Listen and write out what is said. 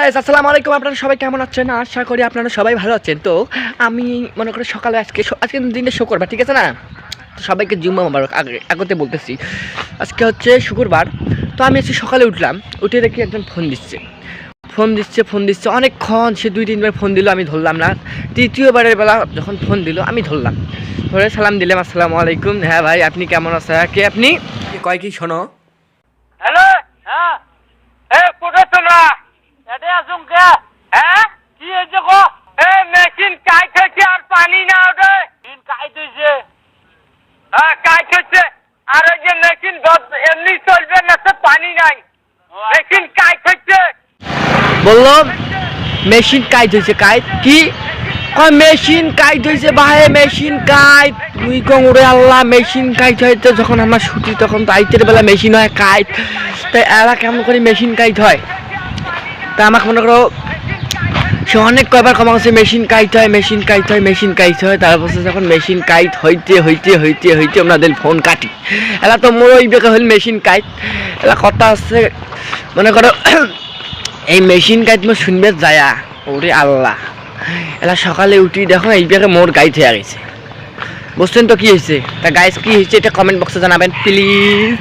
Guys আসসালামু আলাইকুম। আপনারা সবাই কেমন আছেন? আশা করি আপনারা সবাই ভালো আছেন। তো আমি মনে করি সকালে আজকে দিনটা শুক্রবার, ঠিক আছে না? তো সবাইকে জুম্মা মোবারক আগতে বলতেছি। আজকে হচ্ছে শুক্রবার। তো আমি আজকে সকালে উঠলাম, উঠে দেখি একজন ফোন দিচ্ছে অনেকক্ষণ। সে 2-3 বার ফোন দিল, আমি ধরলাম না। তৃতীয়বারের বেলা যখন ফোন দিল আমি ধরলাম, ধরে সালাম দিলাম, আসসালামু আলাইকুম। হ্যাঁ ভাই, আপনি কেমন আছেন? কে আপনি? কয় কি শোনো। হ্যালো, হ্যাঁ কোথায় তোমরা? এতে আসুন কে? হ্যাঁ কি হয়েছে গো? মেশিন কাইট হয়েছে আর পানি না ওঠে। মেশিন কাইট হয়েছে, হ্যাঁ কাইট হচ্ছে। আর ওই যে মেশিন এমনি চলবে না, তো পানি নাই। মেশিন কাইট হচ্ছে। বললো মেশিন কাইট হয়েছে। কাইট কি কয়? মেশিন কাইট হয়েছে ভাই, মেশিন কাইট। তুই কম ওরে আল্লাহ, মেশিন কাইট হয়তো যখন আমার ছুটি তখন তো আইতের বেলা মেশিন হয় কাইট। তাই এরা কেমন করে মেশিন কাইট হয়? তা আমাকে মনে করো সে অনেক কয়বার কমা গেছে মেশিন কাইট হয়, মেশিন কাইট হয়, মেশিন কাইট হয়। তারপর যখন মেশিন কাইট হইতে ওনাদের ফোন কাটি। এলা তো মোর ওই বেকা হইল মেশিন কাইট। এলা কথা আছে মনে করো এই মেশিন কাইট মোর শুনবে যায়া ওরে আল্লাহ। এলা সকালে উঠি দেখো এই বেকা মোর গাইড হয়ে গেছে। বুঝছেন তো কি হয়েছে? তা গাইস কি হয়েছে এটা কমেন্ট বক্সে জানাবেন প্লিজ।